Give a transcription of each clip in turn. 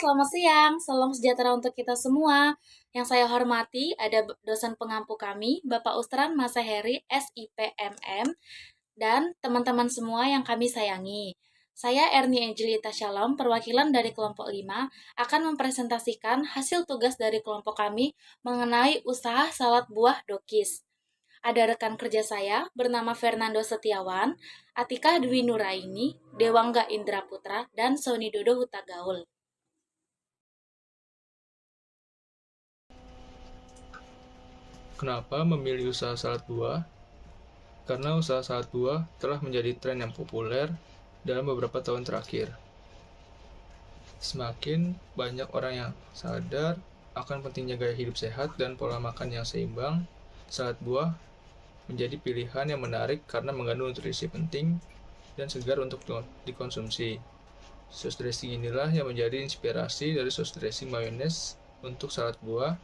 selamat siang. Salam sejahtera untuk kita semua. Yang saya hormati ada dosen pengampu kami, Bapak Ustran Maseheri, SIPMM, dan teman-teman semua yang kami sayangi. Saya Erni Angelita Shalom, perwakilan dari kelompok 5, akan mempresentasikan hasil tugas dari kelompok kami mengenai usaha salad buah Dokis. Ada rekan kerja saya bernama Fernando Setiawan, Atika Dwi Nuraini, Dewangga Indra Putra, dan Sony Dodo Hutagaul. Kenapa memilih usaha salad buah? Karena usaha salad buah telah menjadi tren yang populer dalam beberapa tahun terakhir. Semakin banyak orang yang sadar akan pentingnya gaya hidup sehat dan pola makan yang seimbang, salad buah menjadi pilihan yang menarik karena mengandung nutrisi penting dan segar untuk dikonsumsi. Saus dressing inilah yang menjadi inspirasi dari saus dressing mayones untuk salad buah.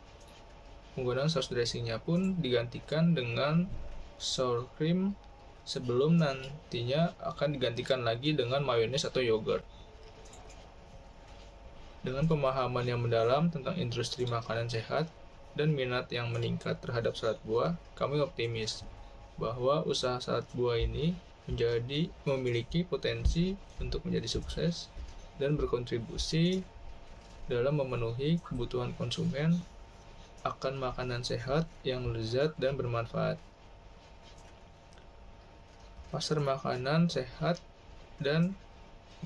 Penggunaan saus dressingnya pun digantikan dengan sour cream sebelum nantinya akan digantikan lagi dengan mayones atau yogurt. Dengan pemahaman yang mendalam tentang industri makanan sehat dan minat yang meningkat terhadap salad buah, kami optimis bahwa usaha salad buah ini memiliki potensi untuk menjadi sukses dan berkontribusi dalam memenuhi kebutuhan konsumen akan makanan sehat yang lezat dan bermanfaat. Pasar makanan sehat dan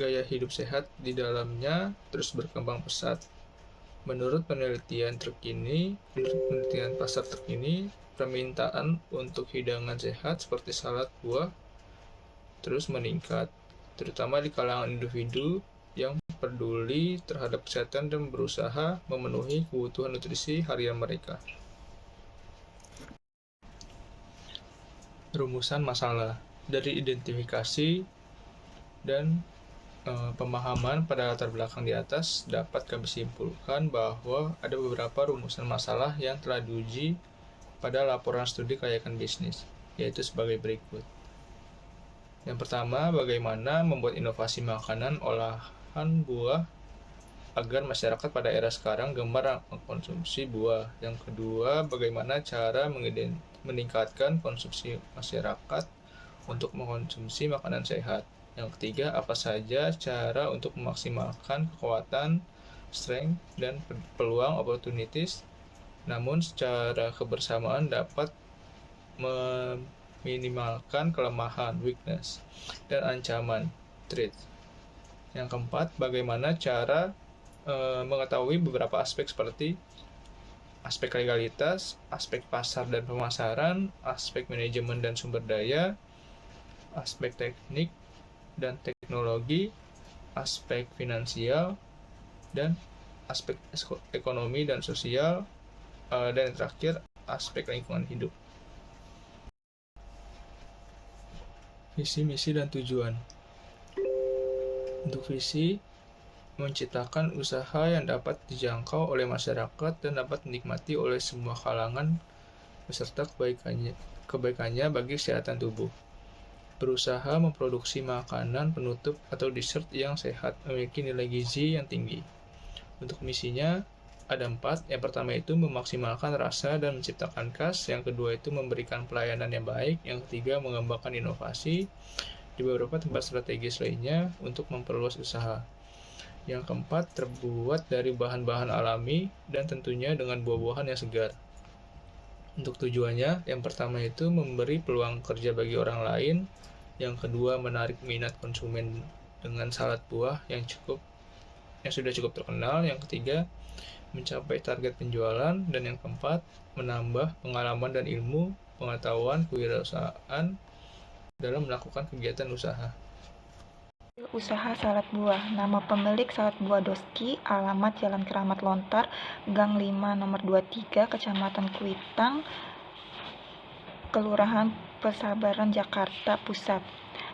gaya hidup sehat di dalamnya terus berkembang pesat. Menurut penelitian pasar terkini, permintaan untuk hidangan sehat seperti salad buah terus meningkat, terutama di kalangan individu yang peduli terhadap kesehatan dan berusaha memenuhi kebutuhan nutrisi harian mereka. Rumusan masalah dari identifikasi dan pemahaman pada latar belakang di atas dapat kami simpulkan bahwa ada beberapa rumusan masalah yang telah diuji pada laporan studi kelayakan bisnis, yaitu sebagai berikut. Yang pertama, bagaimana membuat inovasi makanan olahan buah agar masyarakat pada era sekarang gemar mengkonsumsi buah. Yang kedua, bagaimana cara meningkatkan konsumsi masyarakat untuk mengkonsumsi makanan sehat. Yang ketiga, apa saja cara untuk memaksimalkan kekuatan, strength, dan peluang opportunities, namun secara kebersamaan dapat meminimalkan kelemahan, weakness, dan ancaman, threat. Yang keempat, bagaimana cara mengetahui beberapa aspek seperti aspek legalitas, aspek pasar dan pemasaran, aspek manajemen dan sumber daya, aspek teknik dan teknologi, aspek finansial, dan aspek ekonomi dan sosial, dan yang terakhir aspek lingkungan hidup. Visi, misi, dan tujuan. Untuk visi, menciptakan usaha yang dapat dijangkau oleh masyarakat dan dapat dinikmati oleh semua kalangan beserta kebaikannya bagi kesehatan tubuh. Berusaha memproduksi makanan penutup atau dessert yang sehat, memiliki nilai gizi yang tinggi. Untuk misinya, ada 4. Yang pertama itu memaksimalkan rasa dan menciptakan khas. Yang kedua itu memberikan pelayanan yang baik. Yang ketiga, mengembangkan inovasi di beberapa tempat strategis lainnya untuk memperluas usaha. Yang keempat, terbuat dari bahan-bahan alami dan tentunya dengan buah-buahan yang segar. Untuk tujuannya, yang pertama itu memberi peluang kerja bagi orang lain. Yang kedua, menarik minat konsumen dengan salad buah yang sudah cukup terkenal. Yang ketiga, mencapai target penjualan. Dan yang keempat, menambah pengalaman dan ilmu pengetahuan kewirausahaan dalam melakukan kegiatan usaha. Usaha salad buah. Nama pemilik salad buah Doski, alamat Jalan Keramat Lontar, Gang 5 nomor 23, Kecamatan Kuitang, Kelurahan Pesabaran, Jakarta Pusat.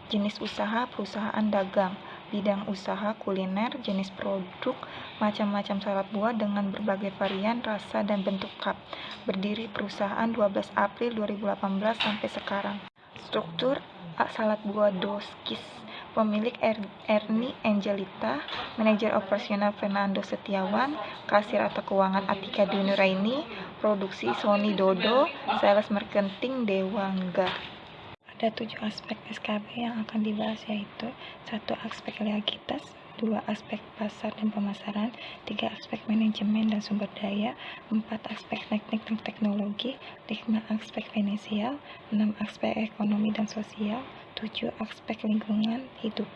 Jenis usaha perusahaan dagang. Bidang usaha kuliner, jenis produk, macam-macam salad buah dengan berbagai varian, rasa, dan bentuk cup. Berdiri perusahaan 12 April 2018 sampai sekarang. Struktur salad buah Doskis. pemilik Ernie Angelita, manajer operasional Fernando Setiawan, kasir atau keuangan Atika Dwi Nuraini, produksi Sony Dodo, sales marketing Dewangga. Ada 7 aspek SKB yang akan dibahas, yaitu 1. Aspek legalitas, 2. Aspek pasar dan pemasaran, 3. Aspek manajemen dan sumber daya, 4. Aspek teknik dan teknologi, 5. Aspek finansial, 6. Aspek ekonomi dan sosial, 7. Aspek lingkungan hidup.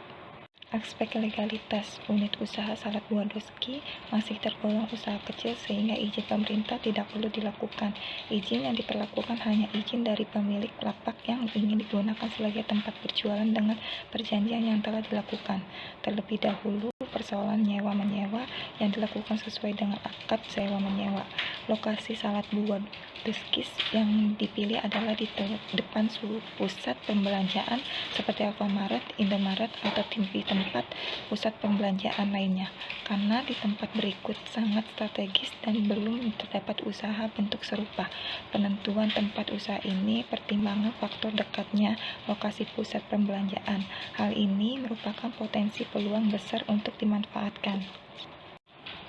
Aspek legalitas, unit usaha salad buah Doski masih tergolong usaha kecil sehingga izin pemerintah tidak perlu dilakukan. Izin yang diperlakukan hanya izin dari pemilik lapak yang ingin digunakan sebagai tempat berjualan dengan perjanjian yang telah dilakukan. Terlebih dahulu, persoalan nyewa-menyewa yang dilakukan sesuai dengan akad sewa-menyewa. Lokasi salad buah Doski yang dipilih adalah di depan pusat pembelanjaan seperti Alfamart, Indomaret, atau di tempat pusat pembelanjaan lainnya, karena di tempat berikut sangat strategis dan belum terdapat usaha bentuk serupa. Penentuan tempat usaha ini pertimbangan faktor dekatnya lokasi pusat pembelanjaan. Hal ini merupakan potensi peluang besar untuk dimanfaatkan.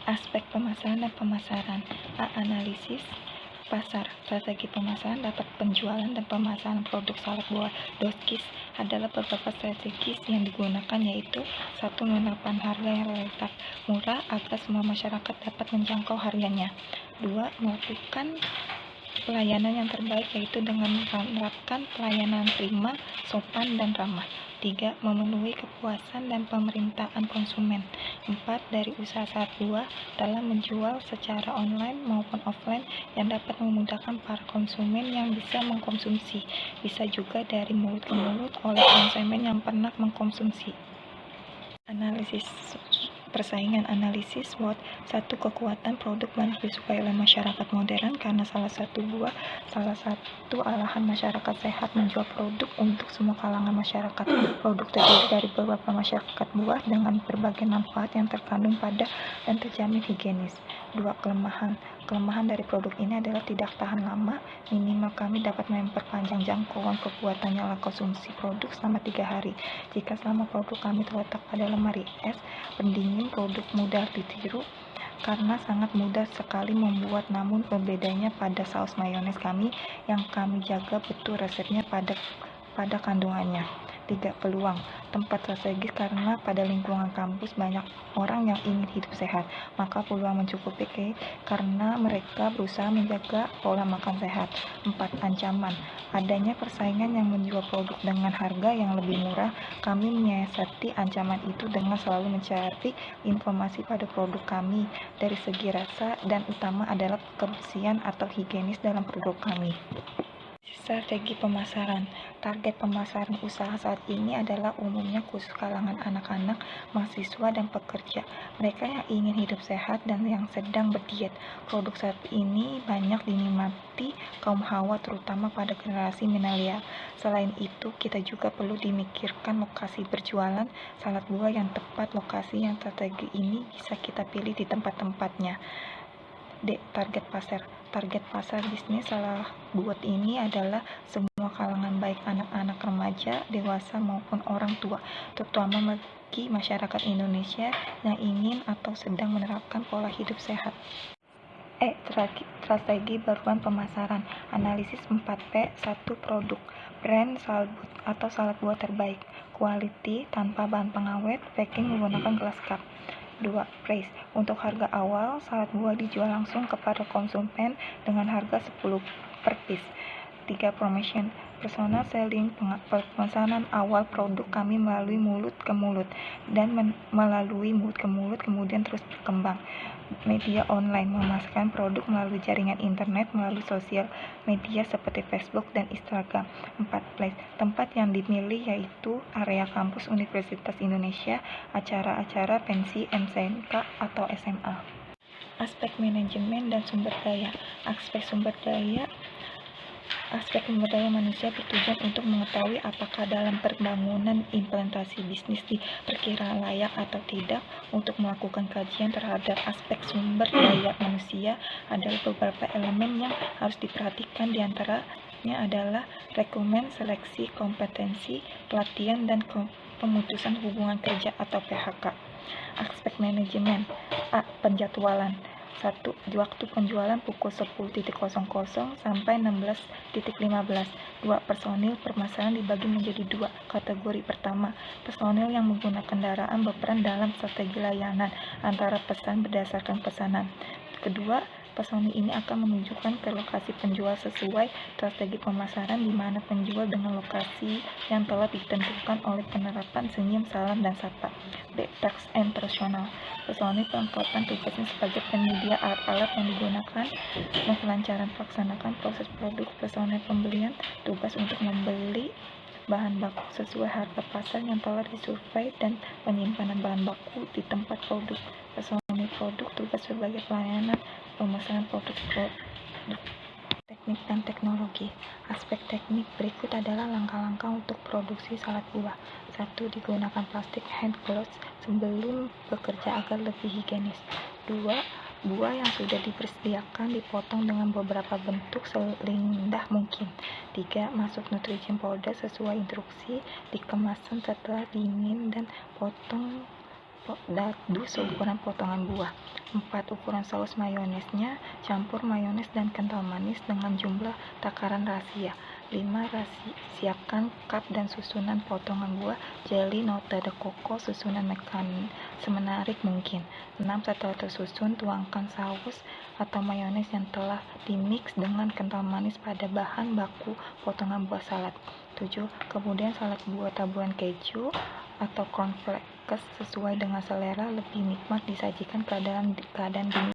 Aspek pemasaran dan pemasaran. Analisis pasar. Strategi pemasaran dapat penjualan dan pemasaran produk salad buah Doskis adalah beberapa strategi yang digunakan, yaitu 1. Menetapkan harga yang relatif murah agar semua masyarakat dapat menjangkau harganya. 2. Melakukan pelayanan yang terbaik, yaitu dengan menerapkan pelayanan prima, sopan, dan ramah. 3. Memenuhi kepuasan dan pemerintahan konsumen. 4. Dari usaha salad buah dalam menjual secara online maupun offline yang dapat memudahkan para konsumen yang bisa mengkonsumsi. Bisa juga dari mulut ke mulut oleh konsumen yang pernah mengkonsumsi. Analisis persaingan. Analisis SWOT. 1. Kekuatan produk banyak disukai oleh masyarakat modern karena salah satu alahan masyarakat sehat menjual produk untuk semua kalangan masyarakat. Produk terdiri dari beberapa masyarakat buah dengan berbagai manfaat yang terkandung pada dan terjamin higienis. 2. Kelemahan. Kelemahan dari produk ini adalah tidak tahan lama. Minimal kami dapat memperpanjang jangkauan kekuatannya ala konsumsi produk selama 3 hari. Jika selama produk kami terletak pada lemari es pendingin, produk mudah ditiru karena sangat mudah sekali membuat, namun berbedanya pada saus mayones kami yang kami jaga betul resepnya pada kandungannya. 3. Peluang. Tempat strategis karena pada lingkungan kampus banyak orang yang ingin hidup sehat, maka peluang mencukupi karena mereka berusaha menjaga pola makan sehat. 4. Ancaman. Adanya persaingan yang menjual produk dengan harga yang lebih murah. Kami menyiasati ancaman itu dengan selalu mencari informasi pada produk kami dari segi rasa, dan utama adalah kebersihan atau higienis dalam produk kami. Strategi pemasaran. Target pemasaran usaha saat ini adalah umumnya khusus kalangan anak-anak, mahasiswa, dan pekerja. Mereka yang ingin hidup sehat dan yang sedang berdiet. Produk saat ini banyak dinikmati kaum hawa, terutama pada generasi milenial. Selain itu, kita juga perlu dimikirkan lokasi berjualan salad buah yang tepat. Lokasi yang strategi ini bisa kita pilih di tempat-tempatnya. Target pasar. Target pasar bisnis salad buah ini adalah semua kalangan, baik anak-anak, remaja, dewasa maupun orang tua, terutama bagi masyarakat Indonesia yang ingin atau sedang menerapkan pola hidup sehat. Strategi baruan pemasaran. Analisis 4P. 1. Produk. Brand salad atau salad buah terbaik. Quality tanpa bahan pengawet. Packing menggunakan gelas cup. 2. Price. Untuk harga awal, salad buah dijual langsung kepada konsumen dengan harga 10 per piece. 3. Promotion. Personal selling. Pemesanan awal produk kami melalui mulut ke mulut dan melalui mulut ke mulut kemudian terus berkembang. Media online. Memasarkan produk melalui jaringan internet melalui sosial media seperti Facebook dan Instagram. 4. Place. Tempat yang dimilih yaitu area kampus Universitas Indonesia, acara-acara pensi SMK atau SMA. Aspek manajemen dan sumber daya. Aspek sumber daya manusia bertujuan untuk mengetahui apakah dalam pembangunan implementasi bisnis diperkirakan layak atau tidak. Untuk melakukan kajian terhadap aspek sumber daya manusia adalah beberapa elemen yang harus diperhatikan, diantaranya adalah rekrutmen, seleksi, kompetensi, pelatihan, dan pemutusan hubungan kerja atau PHK. Aspek manajemen. A. Penjadwalan. 1. Waktu penjualan pukul 10.00 sampai 16.15. 2. Personil permasalahan dibagi menjadi 2 kategori. Pertama, personil yang menggunakan kendaraan berperan dalam strategi layanan antara pesan berdasarkan pesanan. Kedua, personil ini akan menunjukkan ke lokasi penjual sesuai strategi pemasaran di mana penjual dengan lokasi yang telah ditentukan oleh penerapan senyum, salam, dan sapa. B. Task and Personal. Personil pelengkapan tugasnya sebagai penyedia alat-alat yang digunakan dan kelancaran pelaksanakan proses produk. Personil pembelian tugas untuk membeli bahan baku sesuai harga pasar yang telah disurvei dan penyimpanan bahan baku di tempat produk. Personil produk tugas sebagai pelayanan pemesanan produk. Teknik dan teknologi. Aspek teknik berikut adalah langkah-langkah untuk produksi salad buah. 1. Digunakan plastik hand gloves sebelum bekerja agar lebih higienis. 2. Buah yang sudah dipersediakan dipotong dengan beberapa bentuk seindah mungkin. 3. Masuk nutrient powder sesuai instruksi di kemasan setelah dingin dan potong dadu seukuran potongan buah. 4. Ukuran saus mayonesnya, campur mayones dan kental manis dengan jumlah takaran rahasia. 5. Siapkan cup dan susunan potongan buah, jelly, nota de coco, susunan semenarik mungkin. 6. Setelah tersusun, tuangkan saus atau mayones yang telah dimix dengan kental manis pada bahan baku potongan buah salad. 7. Kemudian salad buah taburan keju atau cornflakes sesuai dengan selera lebih nikmat disajikan dalam keadaan dingin.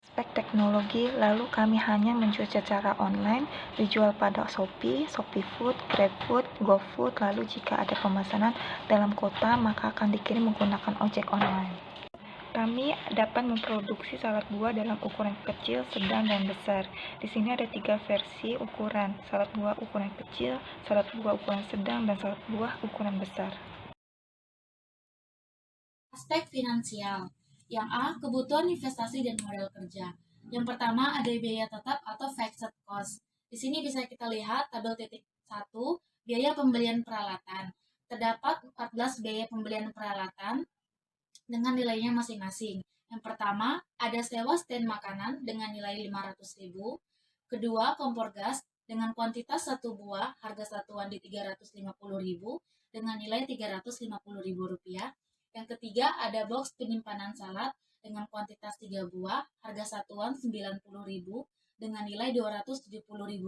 Aspek teknologi, lalu kami hanya menjual secara online, dijual pada Shopee, ShopeeFood, GrabFood, GoFood, lalu jika ada pemesanan dalam kota maka akan dikirim menggunakan ojek online. Kami dapat memproduksi salad buah dalam ukuran kecil, sedang, dan besar. Di sini ada 3 versi ukuran: salad buah ukuran kecil, salad buah ukuran sedang, dan salad buah ukuran besar. Aspek finansial. Yang A, kebutuhan investasi dan modal kerja. Yang pertama ada biaya tetap atau fixed cost. Di sini bisa kita lihat tabel titik 1, biaya pembelian peralatan. Terdapat 14 biaya pembelian peralatan dengan nilainya masing-masing. Yang pertama, ada sewa stand makanan dengan nilai 500.000. Kedua, kompor gas dengan kuantitas 1 buah, harga satuan di 350.000 dengan nilai Rp350.000. Yang ketiga, ada box penyimpanan salad dengan kuantitas 3 buah, harga satuan Rp90.000 dengan nilai Rp270.000.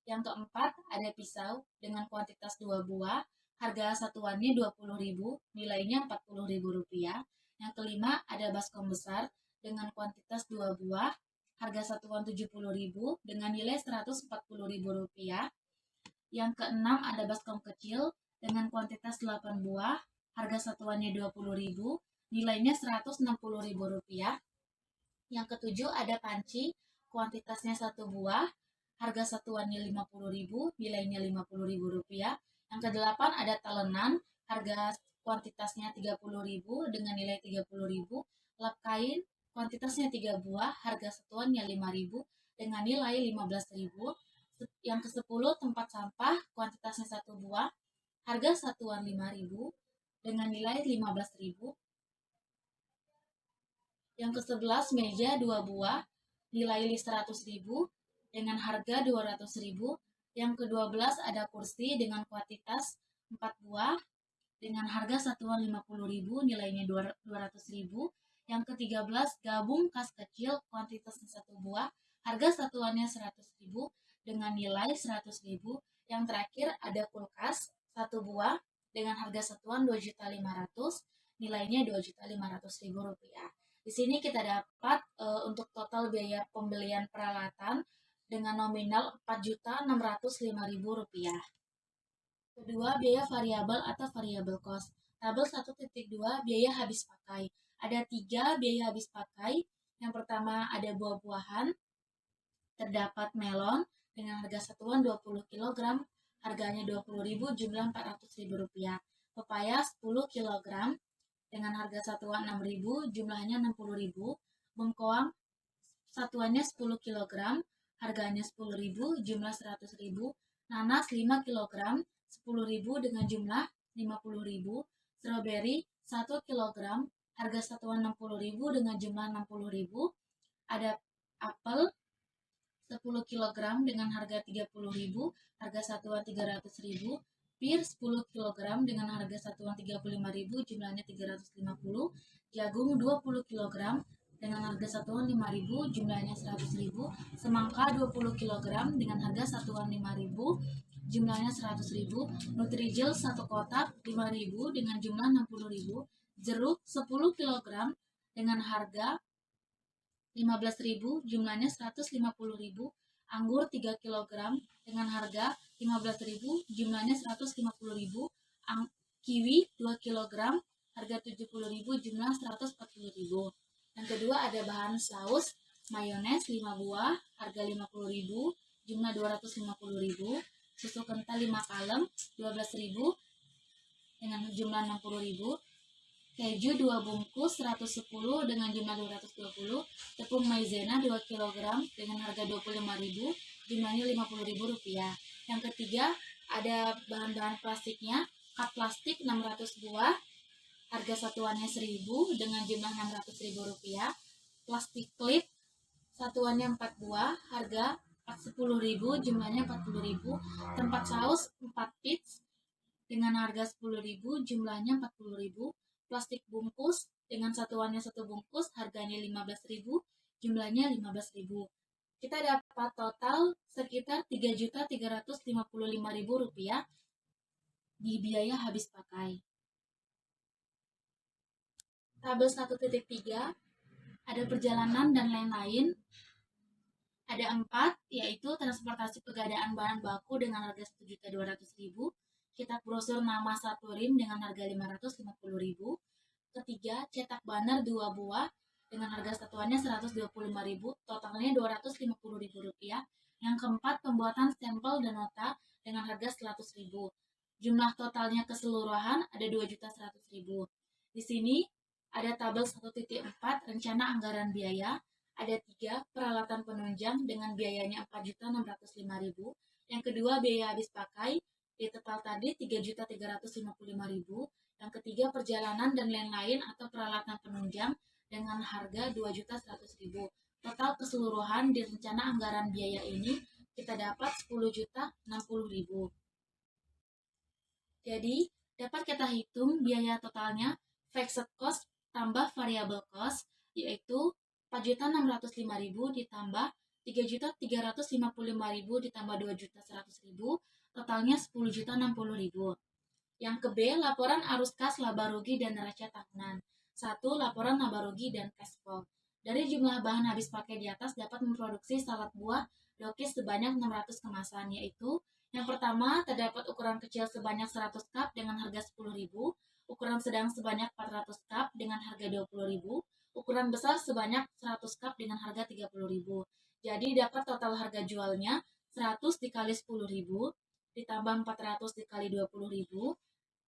Yang keempat, ada pisau dengan kuantitas 2 buah, harga satuannya Rp20.000, nilainya Rp40.000. Yang kelima, ada baskom besar dengan kuantitas 2 buah, harga satuan Rp70.000 dengan nilai Rp140.000. Yang keenam, ada baskom kecil dengan kuantitas 8 buah, harga satuannya Rp20.000, nilainya Rp160.000. Yang ketujuh, ada panci, kuantitasnya 1 buah, harga satuannya Rp50.000, nilainya Rp50.000. Yang kedelapan, ada talenan, harga kuantitasnya Rp30.000 dengan nilai Rp30.000. Lap kain, kuantitasnya 3 buah, harga satuannya Rp5.000 dengan nilai Rp15.000. Yang ke-10, tempat sampah, kuantitasnya 1 buah, harga satuan Rp5.000 dengan nilai Rp15.000. Yang ke-11, meja 2 buah, nilai Rp100.000 dengan harga Rp200.000. Yang ke-12, ada kursi dengan kuantitas 4 buah dengan harga satuan Rp50.000, nilainya Rp200.000. Yang ke-13, gabung kas kecil kuantitas 1 buah, harga satuannya Rp100.000 dengan nilai Rp100.000. Yang terakhir, ada kulkas 1 buah dengan harga satuan Rp2.500.000, nilainya Rp2.500.000. Di sini kita dapat untuk total biaya pembelian peralatan dengan nominal Rp4.605.000. Kedua, biaya variabel atau variable cost. Tabel 1.2, biaya habis pakai. Ada 3 biaya habis pakai. Yang pertama ada buah-buahan. Terdapat melon dengan harga satuan 20 kg, harganya Rp20.000, jumlah Rp400.000. Pepaya 10 kg dengan harga satuan Rp6.000, jumlahnya Rp60.000. Bengkoang satuannya 10 kg, harganya Rp10.000, jumlah Rp100.000. Nanas 5 kg, 10.000 dengan jumlah 50.000. Strawberry 1 kg, harga satuan 60.000 dengan jumlah 60.000. Ada apel 10 kg dengan harga 30.000, harga satuan 300.000. Pir 10 kg dengan harga satuan 35.000, jumlahnya 350. Jagung 20 kg dengan harga satuan 5.000, jumlahnya 100.000. Semangka 20 kg dengan harga satuan 5.000, jumlahnya 100.000. Nutrijel 1 kotak 5.000 dengan jumlah 60.000. Jeruk 10 kg dengan harga 15.000, jumlahnya 150.000. Anggur 3 kg dengan harga 15.000, jumlahnya 150.000. Kiwi 2 kg, harga 70.000, jumlah 140.000. Yang kedua ada bahan saus, mayones 5 buah, harga 50.000, jumlah 250.000. Susu kental 5 kaleng 12.000 dengan jumlah 60.000. Keju 2 bungkus 110 dengan jumlah 220. Tepung maizena 2 kg dengan harga 25.000, jumlahnya 50.000 rupiah. Yang ketiga ada bahan-bahan plastiknya. Cup plastik 600 buah, harga satuannya 1.000 dengan jumlah 600.000 rupiah. Plastik klip satuannya 4 buah, harga 10.000, jumlahnya 40.000. Tempat saus 4 piece dengan harga 10.000, jumlahnya 40.000. Plastik bungkus dengan satuannya 1 bungkus, harganya 15.000, jumlahnya 15.000. Kita dapat total sekitar 3.355.000 rupiah di biaya habis pakai. Tabel 1.3 ada perjalanan dan lain-lain. Ada 4, yaitu transportasi pegadaan bahan baku dengan harga 1.200.000. Cetak brosur nama satu rim dengan harga 550.000. Ketiga, cetak banner 2 buah dengan harga satuannya 125.000, totalnya 250.000 rupiah. Yang keempat, pembuatan stempel dan nota dengan harga 100.000. Jumlah totalnya keseluruhan ada 2.100.000. Di sini ada tabel 1.4 rencana anggaran biaya. Ada 3 peralatan penunjang dengan biayanya 4.605.000. Yang kedua, biaya habis pakai di total tadi 3.355.000. Yang ketiga, perjalanan dan lain-lain atau peralatan penunjang dengan harga 2.100.000. Total keseluruhan di rencana anggaran biaya ini kita dapat 10.060.000. Jadi, dapat kita hitung biaya totalnya fixed cost tambah variable cost, yaitu 4.605.000 ditambah 3.355.000 ditambah 2.100.000, totalnya 10.060.000. Yang ke B, laporan arus kas, laba rugi, dan neraca tahunan. 1. Laporan laba rugi dan cash flow. Dari jumlah bahan habis pakai di atas dapat memproduksi salad buah dokis sebanyak 600 kemasan, yaitu yang pertama, terdapat ukuran kecil sebanyak 100 cup dengan harga 10.000, ukuran sedang sebanyak 400 cup dengan harga 20.000, ukuran besar sebanyak 100 cup dengan harga 30.000. Jadi dapat total harga jualnya 100 dikali 10.000 ditambah 400 dikali 20.000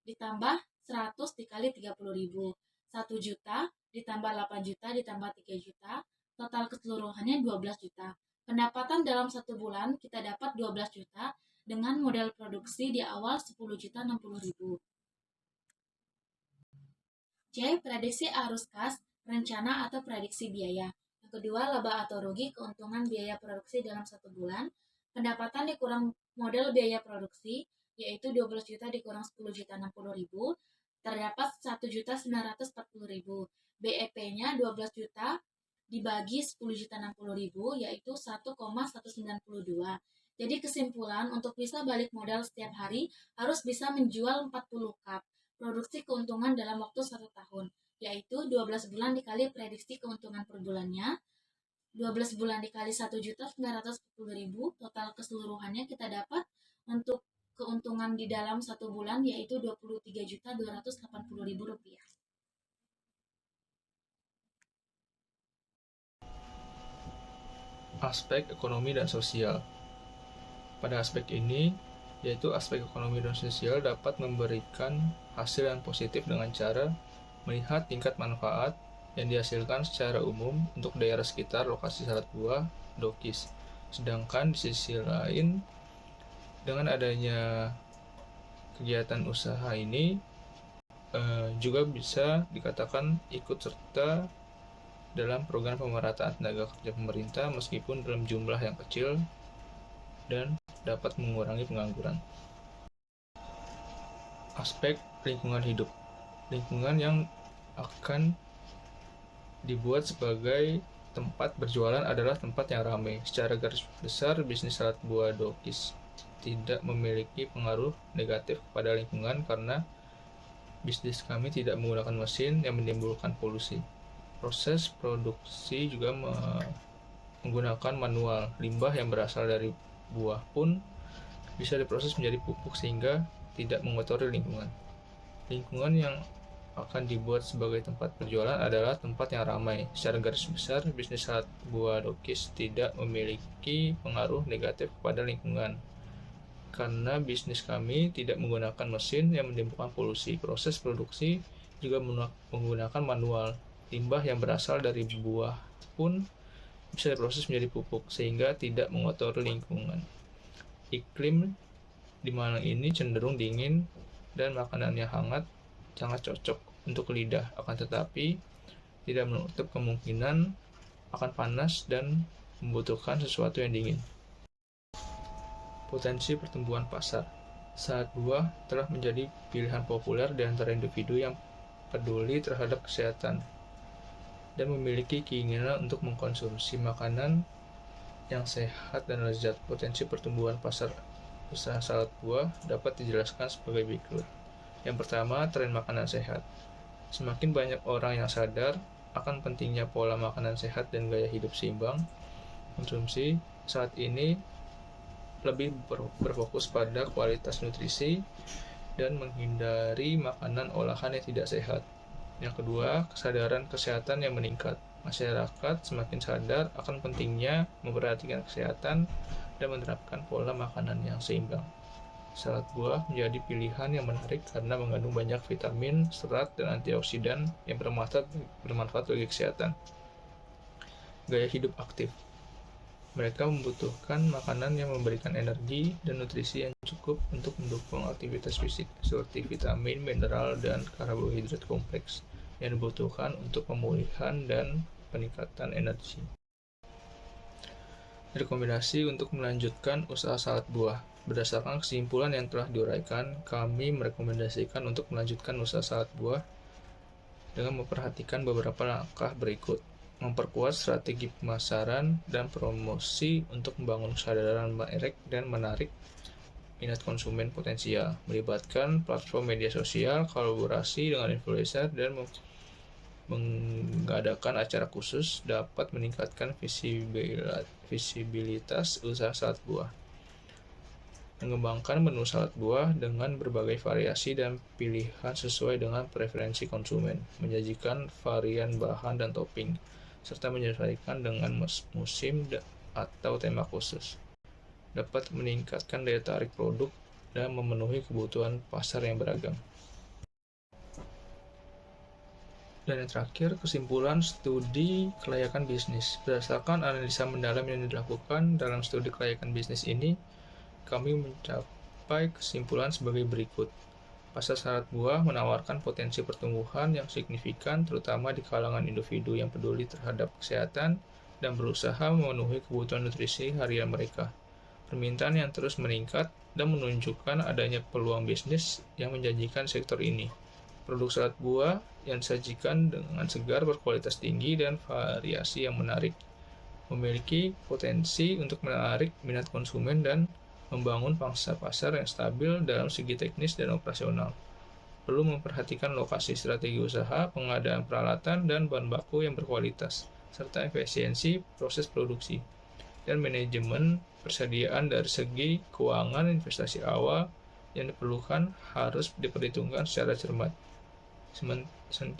ditambah 100 dikali 30.000. 1 juta ditambah 8 juta ditambah 3 juta, total keseluruhannya 12 juta. Pendapatan dalam 1 bulan kita dapat 12 juta dengan modal produksi di awal 10.060.000. C. Prediksi arus kas, rencana atau prediksi biaya. Yang kedua, laba atau rugi, keuntungan biaya produksi dalam 1 bulan. Pendapatan dikurang modal biaya produksi, yaitu 12 juta dikurang 10.060.000, terdapat 1.940.000. BEP-nya 12 juta dibagi 10.060.000, yaitu 1,192. Jadi kesimpulan, untuk bisa balik modal setiap hari, harus bisa menjual 40 cup. Produksi keuntungan dalam waktu 1 tahun, yaitu 12 bulan dikali prediksi keuntungan per bulannya, 12 bulan dikali 1.940.000, total keseluruhannya kita dapat untuk keuntungan di dalam 1 bulan yaitu 23.280.000 rupiah. Aspek ekonomi dan sosial. Pada aspek ini, yaitu aspek ekonomi dan sosial dapat memberikan hasil yang positif dengan cara melihat tingkat manfaat yang dihasilkan secara umum untuk daerah sekitar lokasi salad buah dokis. Sedangkan di sisi lain, dengan adanya Kegiatan usaha ini juga bisa dikatakan ikut serta dalam program pemerataan tenaga kerja pemerintah meskipun dalam jumlah yang kecil dan dapat mengurangi pengangguran. Aspek lingkungan hidup. Lingkungan yang akan dibuat sebagai tempat berjualan adalah tempat yang ramai. Secara garis besar, bisnis salad buah Dokis tidak memiliki pengaruh negatif kepada lingkungan karena bisnis kami tidak menggunakan mesin yang menimbulkan polusi. Proses produksi juga menggunakan manual. Limbah yang berasal dari buah pun bisa diproses menjadi pupuk sehingga tidak mengotori lingkungan. Lingkungan yang akan dibuat sebagai tempat berjualan adalah tempat yang ramai. Secara garis besar, bisnis salad buah Dokis tidak memiliki pengaruh negatif kepada lingkungan karena bisnis kami tidak menggunakan mesin yang menimbulkan polusi. Proses produksi juga menggunakan manual. Limbah yang berasal dari buah pun bisa diproses menjadi pupuk sehingga tidak mengotori lingkungan. Iklim di Malang ini cenderung dingin dan makanan yang hangat sangat cocok untuk lidah, akan tetapi tidak menutup kemungkinan akan panas dan membutuhkan sesuatu yang dingin. Potensi pertumbuhan pasar. Salad buah telah menjadi pilihan populer di antara individu yang peduli terhadap kesehatan dan memiliki keinginan untuk mengkonsumsi makanan yang sehat dan lezat. Potensi pertumbuhan pasar usaha salad buah dapat dijelaskan sebagai berikut. Yang pertama, tren makanan sehat. Semakin banyak orang yang sadar akan pentingnya pola makanan sehat dan gaya hidup seimbang, konsumsi saat ini lebih berfokus pada kualitas nutrisi dan menghindari makanan olahan yang tidak sehat. Yang kedua, kesadaran kesehatan yang meningkat. Masyarakat semakin sadar akan pentingnya memperhatikan kesehatan dan menerapkan pola makanan yang seimbang. Salad buah menjadi pilihan yang menarik karena mengandung banyak vitamin, serat, dan antioksidan yang bermanfaat bagi kesehatan. Gaya hidup aktif. Mereka membutuhkan makanan yang memberikan energi dan nutrisi yang cukup untuk mendukung aktivitas fisik, seperti vitamin, mineral, dan karbohidrat kompleks yang dibutuhkan untuk pemulihan dan peningkatan energi. Rekomendasi untuk melanjutkan usaha salad buah. Berdasarkan kesimpulan yang telah diuraikan, kami merekomendasikan untuk melanjutkan usaha salad buah dengan memperhatikan beberapa langkah berikut. Memperkuat strategi pemasaran dan promosi untuk membangun kesadaran merek dan menarik minat konsumen potensial. Melibatkan platform media sosial, kolaborasi dengan influencer, dan mengadakan acara khusus dapat meningkatkan visibilitas usaha salad buah. Mengembangkan menu salad buah dengan berbagai variasi dan pilihan sesuai dengan preferensi konsumen. Menyajikan varian bahan dan topping, serta menyesuaikan dengan musim atau tema khusus. Dapat meningkatkan daya tarik produk dan memenuhi kebutuhan pasar yang beragam. Dan yang terakhir, kesimpulan studi kelayakan bisnis. Berdasarkan analisa mendalam yang dilakukan dalam studi kelayakan bisnis ini, kami mencapai kesimpulan sebagai berikut. Pasar salad buah menawarkan potensi pertumbuhan yang signifikan terutama di kalangan individu yang peduli terhadap kesehatan dan berusaha memenuhi kebutuhan nutrisi harian mereka. Permintaan yang terus meningkat dan menunjukkan adanya peluang bisnis yang menjanjikan sektor ini. Produk salad buah yang disajikan dengan segar, berkualitas tinggi, dan variasi yang menarik, memiliki potensi untuk menarik minat konsumen dan membangun pangsa pasar yang stabil dalam segi teknis dan operasional. Perlu memperhatikan lokasi strategi usaha, pengadaan peralatan dan bahan baku yang berkualitas, serta efisiensi proses produksi, dan manajemen persediaan dari segi keuangan investasi awal yang diperlukan harus diperhitungkan secara cermat.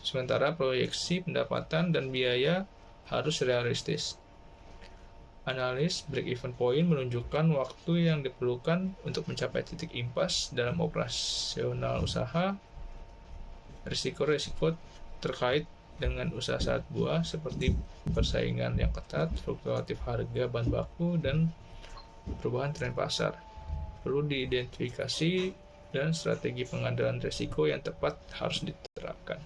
Sementara proyeksi pendapatan dan biaya harus realistis. Analis break-even point menunjukkan waktu yang diperlukan untuk mencapai titik impas dalam operasional usaha. Risiko-risiko terkait dengan usaha salad buah seperti persaingan yang ketat, fluktuatif harga bahan baku, dan perubahan tren pasar perlu diidentifikasi dan strategi pengendalian risiko yang tepat harus diterapkan.